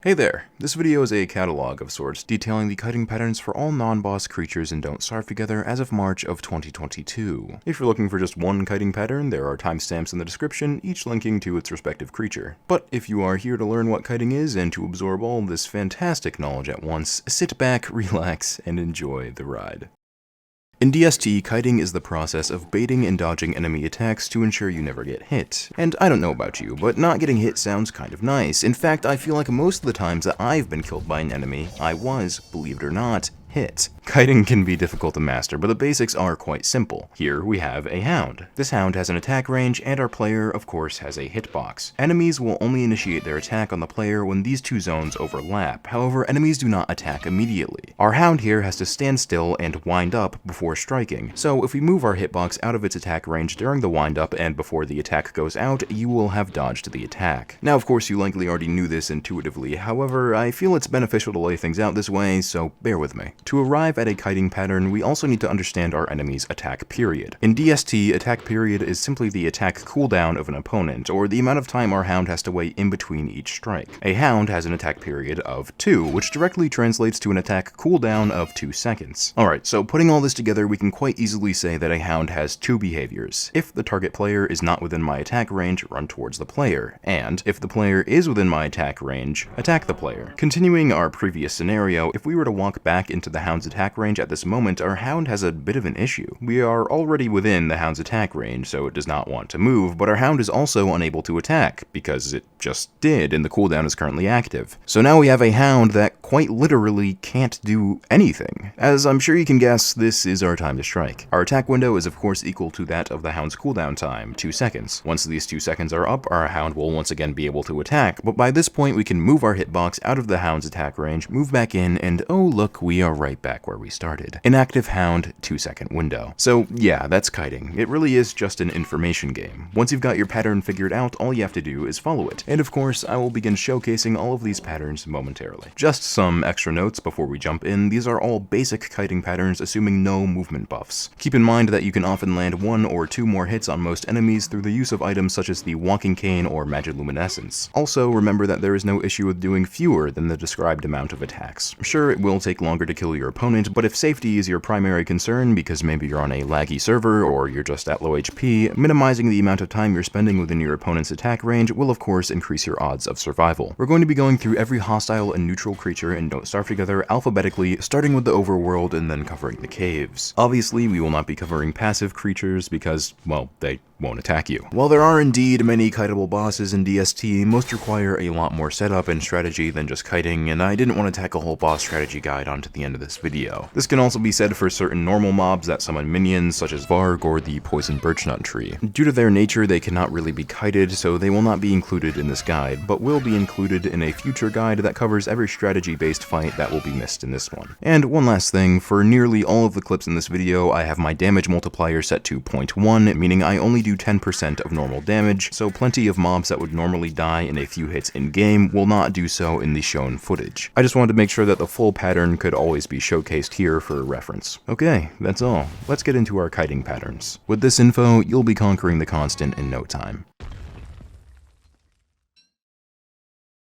Hey there! This video is a catalog of sorts detailing the kiting patterns for all non-boss creatures in Don't Starve Together as of March of 2022. If you're looking for just one kiting pattern, there are timestamps in the description, each linking to its respective creature. But if you are here to learn what kiting is and to absorb all this fantastic knowledge at once, sit back, relax, and enjoy the ride. In DST, kiting is the process of baiting and dodging enemy attacks to ensure you never get hit. And I don't know about you, but not getting hit sounds kind of nice. In fact, I feel like most of the times that I've been killed by an enemy, I was, believe it or not, hit. Kiting can be difficult to master, but the basics are quite simple. Here we have a Hound. This Hound has an attack range, and our player, of course, has a hitbox. Enemies will only initiate their attack on the player when these two zones overlap. However, enemies do not attack immediately. Our Hound here has to stand still and wind up before striking. So if we move our hitbox out of its attack range during the wind up and before the attack goes out, you will have dodged the attack. Now, of course, you likely already knew this intuitively. However, I feel it's beneficial to lay things out this way, so bear with me. To arrive at a kiting pattern, we also need to understand our enemy's attack period. In DST, attack period is simply the attack cooldown of an opponent, or the amount of time our Hound has to wait in between each strike. A Hound has an attack period of 2, which directly translates to an attack cooldown of 2 seconds. Alright, so putting all this together, we can quite easily say that a Hound has two behaviors. If the target player is not within my attack range, run towards the player, and if the player is within my attack range, attack the player. Continuing our previous scenario, if we were to walk back into the Hound's attack range at this moment, our Hound has a bit of an issue. We are already within the Hound's attack range, so it does not want to move, but our Hound is also unable to attack, because it just did, and the cooldown is currently active. So now we have a Hound that quite literally can't do anything. As I'm sure you can guess, this is our time to strike. Our attack window is of course equal to that of the Hound's cooldown time, 2 seconds. Once these 2 seconds are up, our Hound will once again be able to attack, but by this point we can move our hitbox out of the Hound's attack range, move back in, and oh look, we are right back where we started. Inactive Hound, 2-second window. So yeah, that's kiting. It really is just an information game. Once you've got your pattern figured out, all you have to do is follow it. And of course, I will begin showcasing all of these patterns momentarily. Just some extra notes before we jump in. These are all basic kiting patterns assuming no movement buffs. Keep in mind that you can often land 1 or 2 more hits on most enemies through the use of items such as the Walking Cane or Magiluminescence. Also, remember that there is no issue with doing fewer than the described amount of attacks. Sure, it will take longer to kill your opponent, but if safety is your primary concern because maybe you're on a laggy server or you're just at low HP, minimizing the amount of time you're spending within your opponent's attack range will of course increase your odds of survival. We're going to be going through every hostile and neutral creature in Don't Starve Together alphabetically, starting with the overworld and then covering the caves. Obviously, we will not be covering passive creatures because, well, they won't attack you. While there are indeed many kiteable bosses in DST, most require a lot more setup and strategy than just kiting, and I didn't want to tack a whole boss strategy guide onto the end of this video. This can also be said for certain normal mobs that summon minions, such as Varg or the Poison Birchnut Tree. Due to their nature, they cannot really be kited, so they will not be included in this guide, but will be included in a future guide that covers every strategy-based fight that will be missed in this one. And one last thing, for nearly all of the clips in this video, I have my damage multiplier set to 0.1, meaning I only do 10% of normal damage, so plenty of mobs that would normally die in a few hits in-game will not do so in the shown footage. I just wanted to make sure that the full pattern could always be showcased here for reference. Okay, that's all. Let's get into our kiting patterns. With this info, you'll be conquering the constant in no time.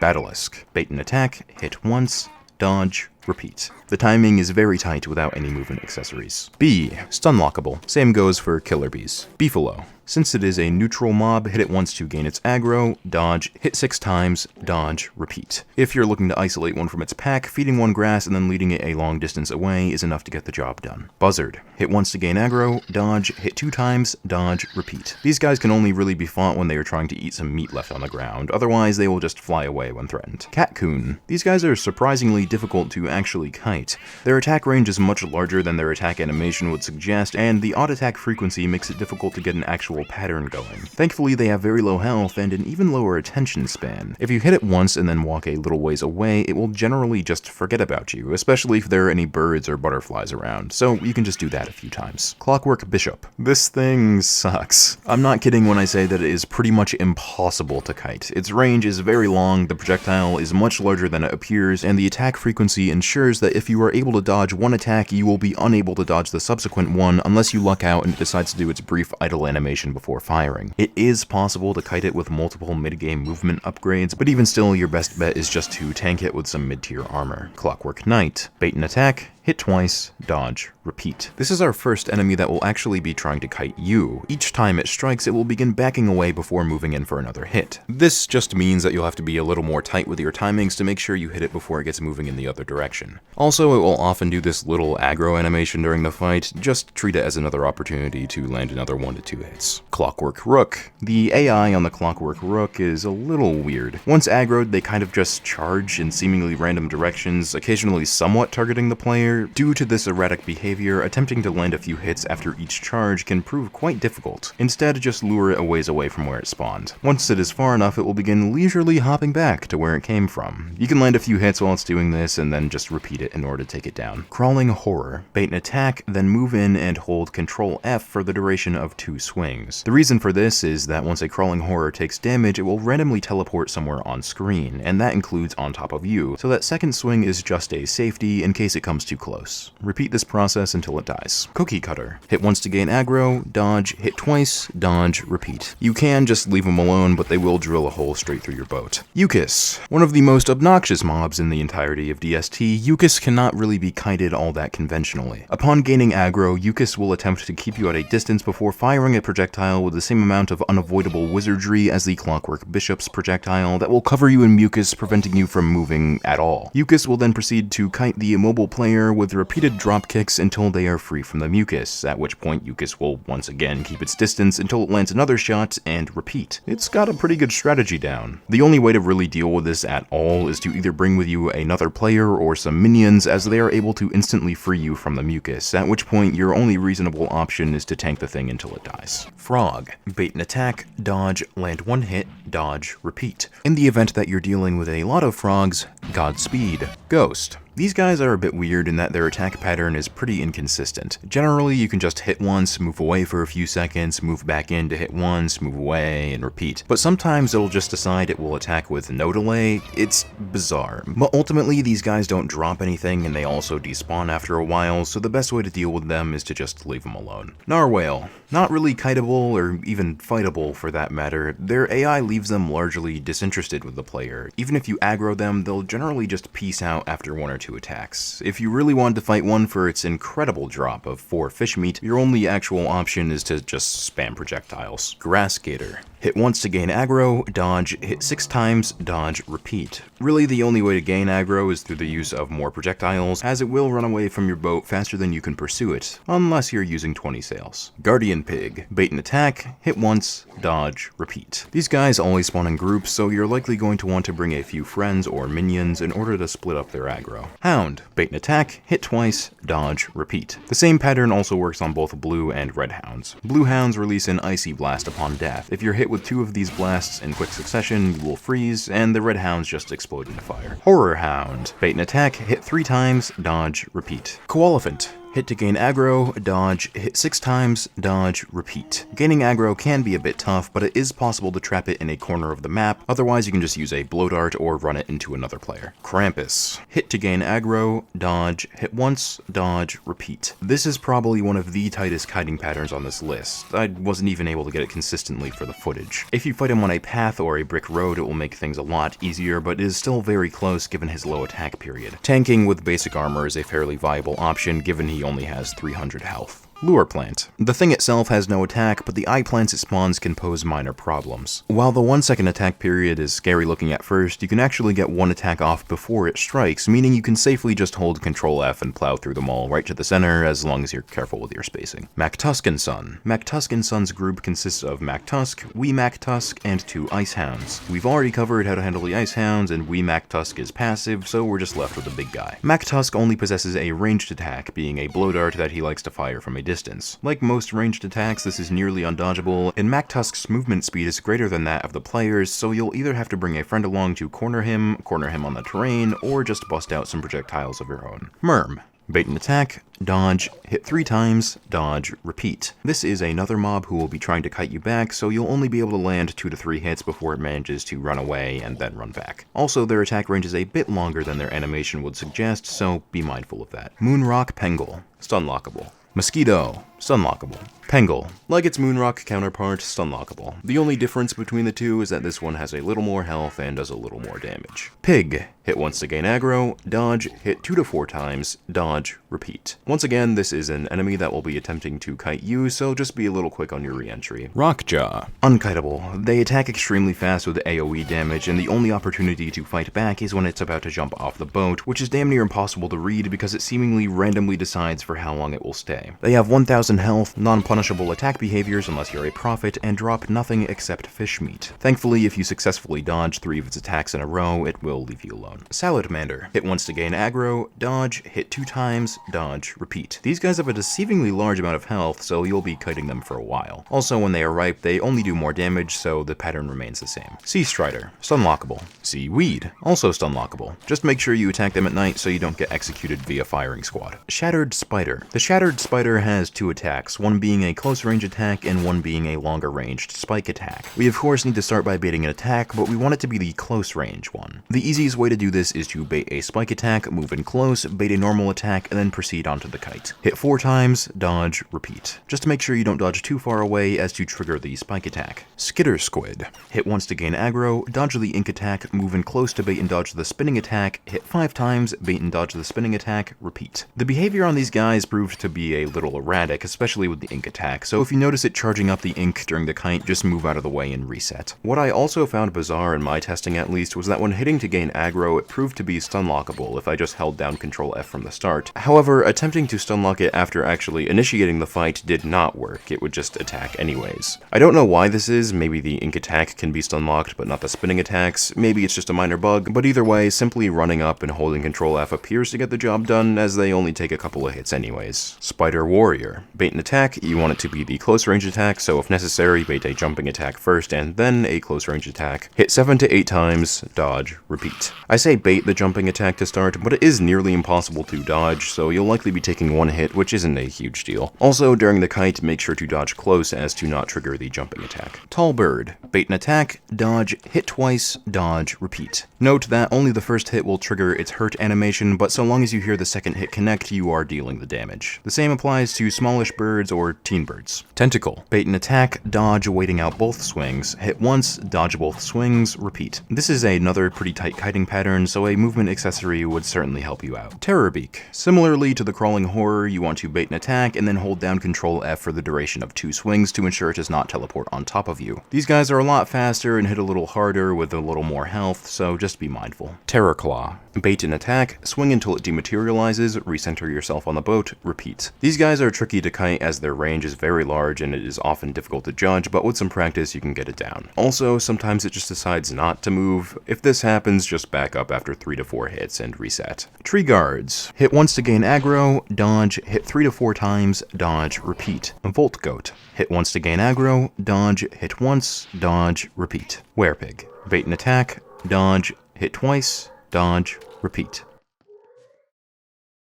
Batilisk. Bait and attack, hit once, dodge, repeat. The timing is very tight without any movement accessories. B. Stun lockable. Same goes for killer bees. Beefalo. Since it is a neutral mob, hit it once to gain its aggro, dodge, hit 6 times, dodge, repeat. If you're looking to isolate one from its pack, feeding one grass and then leading it a long distance away is enough to get the job done. Buzzard. Hit once to gain aggro, dodge, hit 2 times, dodge, repeat. These guys can only really be fought when they are trying to eat some meat left on the ground, otherwise they will just fly away when threatened. Catcoon. These guys are surprisingly difficult to actually kite. Their attack range is much larger than their attack animation would suggest, and the odd attack frequency makes it difficult to get an actual pattern going. Thankfully, they have very low health and an even lower attention span. If you hit it once and then walk a little ways away, it will generally just forget about you, especially if there are any birds or butterflies around, so you can just do that a few times. Clockwork Bishop. This thing sucks. I'm not kidding when I say that it is pretty much impossible to kite. Its range is very long, the projectile is much larger than it appears, and the attack frequency and ensures that if you are able to dodge one attack, you will be unable to dodge the subsequent one unless you luck out and it decides to do its brief idle animation before firing. It is possible to kite it with multiple mid-game movement upgrades, but even still, your best bet is just to tank it with some mid-tier armor. Clockwork Knight. Bait and attack, hit twice, dodge, repeat. This is our first enemy that will actually be trying to kite you. Each time it strikes, it will begin backing away before moving in for another hit. This just means that you'll have to be a little more tight with your timings to make sure you hit it before it gets moving in the other direction. Also, it will often do this little aggro animation during the fight. Just treat it as another opportunity to land another 1 to 2 hits. Clockwork Rook. The AI on the Clockwork Rook is a little weird. Once aggroed, they kind of just charge in seemingly random directions, occasionally somewhat targeting the player. Due to this erratic behavior, attempting to land a few hits after each charge can prove quite difficult. Instead, just lure it a ways away from where it spawned. Once it is far enough, it will begin leisurely hopping back to where it came from. You can land a few hits while it's doing this, and then just repeat it in order to take it down. Crawling Horror. Bait and attack, then move in and hold Control F for the duration of 2 swings. The reason for this is that once a Crawling Horror takes damage, it will randomly teleport somewhere on screen, and that includes on top of you, so that second swing is just a safety in case it comes too close. Repeat this process until it dies. Cookie Cutter. Hit once to gain aggro, dodge, hit twice, dodge, repeat. You can just leave them alone, but they will drill a hole straight through your boat. Ewecus. One of the most obnoxious mobs in the entirety of DST, Ewecus cannot really be kited all that conventionally. Upon gaining aggro, Ewecus will attempt to keep you at a distance before firing a projectile with the same amount of unavoidable wizardry as the Clockwork Bishop's projectile that will cover you in mucus, preventing you from moving at all. Ewecus will then proceed to kite the immobile player with repeated drop kicks until they are free from the mucus, at which point Ewecus will once again keep its distance until it lands another shot and repeat. It's got a pretty good strategy down. The only way to really deal with this at all is to either bring with you another player or some minions, as they are able to instantly free you from the mucus, at which point your only reasonable option is to tank the thing until it dies. Frog. Bait and attack, dodge, land 1 hit, dodge, repeat. In the event that you're dealing with a lot of frogs, Godspeed. Ghost. These guys are a bit weird in that their attack pattern is pretty inconsistent. Generally, you can just hit once, move away for a few seconds, move back in to hit once, move away, and repeat. But sometimes it'll just decide it will attack with no delay. It's bizarre. But ultimately, these guys don't drop anything, and they also despawn after a while, so the best way to deal with them is to just leave them alone. Gnarwail. Not really kiteable, or even fightable for that matter. Their AI leaves them largely disinterested with the player. Even if you aggro them, they'll generally just peace out after 1 or 2 attacks. If you really wanted to fight one for its incredible drop of 4 fish meat, your only actual option is to just spam projectiles. Grass Gator. Hit once to gain aggro, dodge, hit 6 times, dodge, repeat. Really, the only way to gain aggro is through the use of more projectiles, as it will run away from your boat faster than you can pursue it, unless you're using 20 sails. Guardian Pig. Bait and attack, hit once, dodge, repeat. These guys always spawn in groups, so you're likely going to want to bring a few friends or minions in order to split up their aggro. Hound. Bait and attack, hit twice, dodge, repeat. The same pattern also works on both blue and red hounds. Blue hounds release an icy blast upon death. If you're hit with 2 of these blasts in quick succession, you will freeze, and the red hounds just explode into fire. Horror Hound. Bait and attack, hit 3 times, dodge, repeat. Koalefant. Hit to gain aggro, dodge, hit 6 times, dodge, repeat. Gaining aggro can be a bit tough, but it is possible to trap it in a corner of the map. Otherwise, you can just use a blow dart or run it into another player. Krampus. Hit to gain aggro, dodge, hit once, dodge, repeat. This is probably one of the tightest kiting patterns on this list. I wasn't even able to get it consistently for the footage. If you fight him on a path or a brick road, it will make things a lot easier, but it is still very close given his low attack period. Tanking with basic armor is a fairly viable option given he only has 300 health. Lureplant. The thing itself has no attack, but the Eyeplants it spawns can pose minor problems. While the 1 second attack period is scary looking at first, you can actually get 1 attack off before it strikes, meaning you can safely just hold Control F and plow through them all right to the center as long as you're careful with your spacing. MacTusk N Son. MacTusk N Son's group consists of MacTusk, Wee MacTusk, and 2 Ice Hounds. We've already covered how to handle the Ice Hounds, and Wee MacTusk is passive, so we're just left with the big guy. MacTusk only possesses a ranged attack, being a blow dart that he likes to fire from a distance. Like most ranged attacks, this is nearly undodgeable, and MacTusk's movement speed is greater than that of the players, so you'll either have to bring a friend along to corner him on the terrain, or just bust out some projectiles of your own. Merm. Bait and attack, dodge, hit 3 times, dodge, repeat. This is another mob who will be trying to kite you back, so you'll only be able to land 2 to 3 hits before it manages to run away and then run back. Also, their attack range is a bit longer than their animation would suggest, so be mindful of that. Moonrock Pengull, stunlockable. Mosquito, stunlockable. Pengull, like its Moonrock counterpart, stunlockable. The only difference between the two is that this one has a little more health and does a little more damage. Pig, hit once to gain aggro, dodge, hit 2 to 4 times, dodge, repeat. Once again, this is an enemy that will be attempting to kite you, so just be a little quick on your re-entry. Rockjaw, unkiteable. They attack extremely fast with AoE damage, and the only opportunity to fight back is when it's about to jump off the boat, which is damn near impossible to read because it seemingly randomly decides for how long it will stay. They have 1000 health, non-punishable attack behaviors unless you're a prophet, and drop nothing except fish meat. Thankfully, if you successfully dodge 3 of its attacks in a row, it will leave you alone. Saladmander, hit once to gain aggro, dodge, hit 2 times, dodge, repeat. These guys have a deceivingly large amount of health, so you'll be kiting them for a while. Also, when they are ripe, they only do more damage, so the pattern remains the same. Sea Strider, stunlockable. Seaweed, also stunlockable. Just make sure you attack them at night so you don't get executed via firing squad. Shattered Spider. The Shattered Spider has 2 attacks, one being a close range attack and one being a longer ranged spike attack. We of course need to start by baiting an attack, but we want it to be the close range one. The easiest way to do this is to bait a spike attack, move in close, bait a normal attack, and then proceed onto the kite. Hit 4 times, dodge, repeat. Just to make sure you don't dodge too far away as to trigger the spike attack. Skittersquid. Hit once to gain aggro, dodge the ink attack, move in close to bait and dodge the spinning attack, hit 5 times, bait and dodge the spinning attack, repeat. The behavior on these guys proved to be a little erratic, especially with the ink attack, so if you notice it charging up the ink during the kite, just move out of the way and reset. What I also found bizarre in my testing at least was that when hitting to gain aggro, it proved to be stunlockable if I just held down Ctrl F from the start. However, attempting to stunlock it after actually initiating the fight did not work, it would just attack anyways. I don't know why this is, maybe the ink attack can be stunlocked but not the spinning attacks, maybe it's just a minor bug, but either way, simply running up and holding Ctrl F appears to get the job done as they only take a couple of hits anyways. Spider Warrior. Bait and attack, you want it to be the close range attack, so if necessary, bait a jumping attack first and then a close range attack. Hit 7 to 8 times, dodge, repeat. I say bait the jumping attack to start, but it is nearly impossible to dodge, so you'll likely be taking 1 hit, which isn't a huge deal. Also, during the kite, make sure to dodge close as to not trigger the jumping attack. Tallbird. Bait and attack, dodge, hit twice, dodge, repeat. Note that only the first hit will trigger its hurt animation, but so long as you hear the second hit connect, you are dealing the damage. The same applies to smallish birds or teenbirds. Tentacle. Bait and attack, dodge, waiting out both swings, hit once, dodge both swings, repeat. This is another pretty tight kiting pattern, so a movement accessory would certainly help you out. Terrorbeak. Similarly to the crawling horror, you want to bait and attack and then hold down Ctrl F for the duration of 2 swings to ensure it does not teleport on top of you. These guys are a lot faster and hit a little harder with a little more health, so just be mindful. Terrorclaw. Bait and attack, swing until it dematerializes, recenter yourself on the boat, repeat. These guys are tricky to kite as their range is very large and it is often difficult to judge, but with some practice you can get it down. Also, sometimes it just decides not to move. If this happens, just back up after 3 to 4 hits and reset. Tree guards. Hit once to gain aggro, dodge, hit 3 to 4 times, dodge, repeat. Volt goat. Hit once to gain aggro, dodge, hit once, dodge, repeat. Werepig. Bait and attack, dodge, hit twice, dodge, repeat.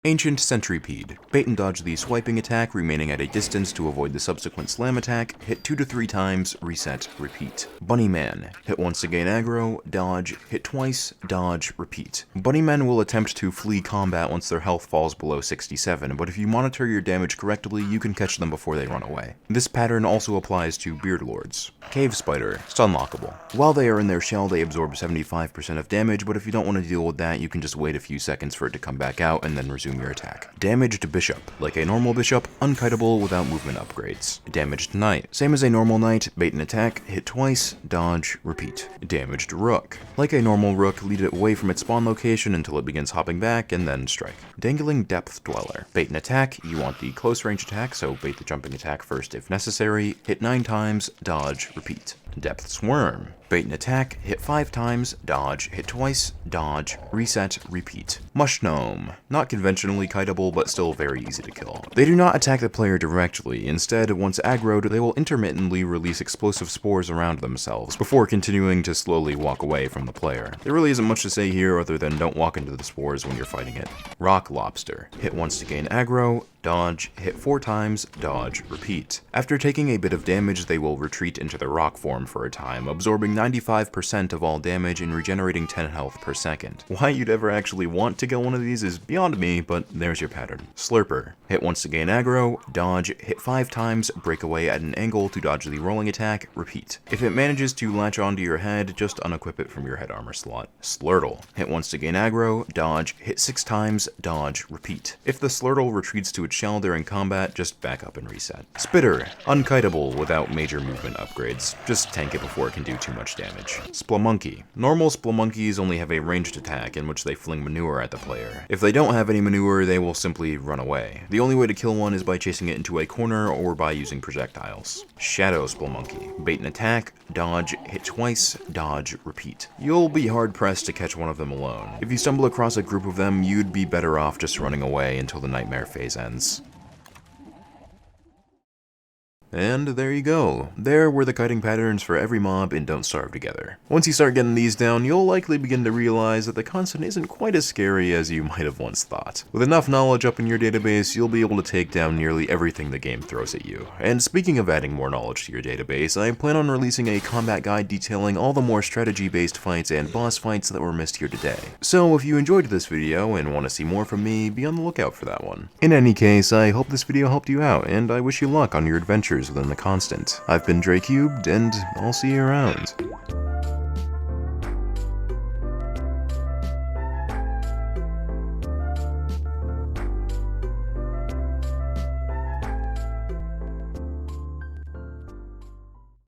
Ancient Centipede. Bait and dodge the swiping attack, remaining at a distance to avoid the subsequent slam attack, hit 2 to 3 times, reset, repeat. Bunnyman. Hit once to gain aggro, dodge, hit twice, dodge, repeat. Bunnymen will attempt to flee combat once their health falls below 67, but if you monitor your damage correctly, you can catch them before they run away. This pattern also applies to Beardlords. Cave Spider. Stunlockable. While they are in their shell, they absorb 75% of damage, but if you don't want to deal with that, you can just wait a few seconds for it to come back out and then resume your attack. Damaged Bishop. Like a normal bishop, unkiteable without movement upgrades. Damaged Knight. Same as a normal knight, bait and attack, hit twice, dodge, repeat. Damaged Rook. Like a normal rook, lead it away from its spawn location until it begins hopping back and then strike. Dangling Depth Dweller. Bait and attack, you want the close range attack, so bait the jumping attack first if necessary, hit 9 times, dodge, repeat. Depth's Worm. Bait and attack, hit 5 times, dodge, hit twice, dodge, reset, repeat. Mush Gnome. Not conventionally kiteable, but still very easy to kill. They do not attack the player directly. Instead, once aggroed, they will intermittently release explosive spores around themselves, before continuing to slowly walk away from the player. There really isn't much to say here other than don't walk into the spores when you're fighting it. Rock Lobster. Hit once to gain aggro, dodge, hit 4 times, dodge, repeat. After taking a bit of damage, they will retreat into the rock form for a time, absorbing 95% of all damage and regenerating 10 health per second. Why you'd ever actually want to kill one of these is beyond me, but there's your pattern. Slurper. Hit once to gain aggro, dodge, hit 5 times, break away at an angle to dodge the rolling attack, repeat. If it manages to latch onto your head, just unequip it from your head armor slot. Slurtle. Hit once to gain aggro, dodge, hit 6 times, dodge, repeat. If the Slurtle retreats to its shell during combat, just back up and reset. Spitter. Unkiteable without major movement upgrades. Just tank it before it can do too much damage. Splamunky. Normal Splamunkies only have a ranged attack in which they fling manure at the player. If they don't have any manure, they will simply run away. The only way to kill one is by chasing it into a corner or by using projectiles. Shadow Splamunky. Bait and attack, dodge, hit twice, dodge, repeat. You'll be hard pressed to catch one of them alone. If you stumble across a group of them, you'd be better off just running away until the nightmare phase ends. And there you go. There were the kiting patterns for every mob in Don't Starve Together. Once you start getting these down, you'll likely begin to realize that the constant isn't quite as scary as you might have once thought. With enough knowledge up in your database, you'll be able to take down nearly everything the game throws at you. And speaking of adding more knowledge to your database, I plan on releasing a combat guide detailing all the more strategy-based fights and boss fights that were missed here today. So if you enjoyed this video and want to see more from me, be on the lookout for that one. In any case, I hope this video helped you out, and I wish you luck on your adventures within the constant. I've been Dre Cubed, and I'll see you around.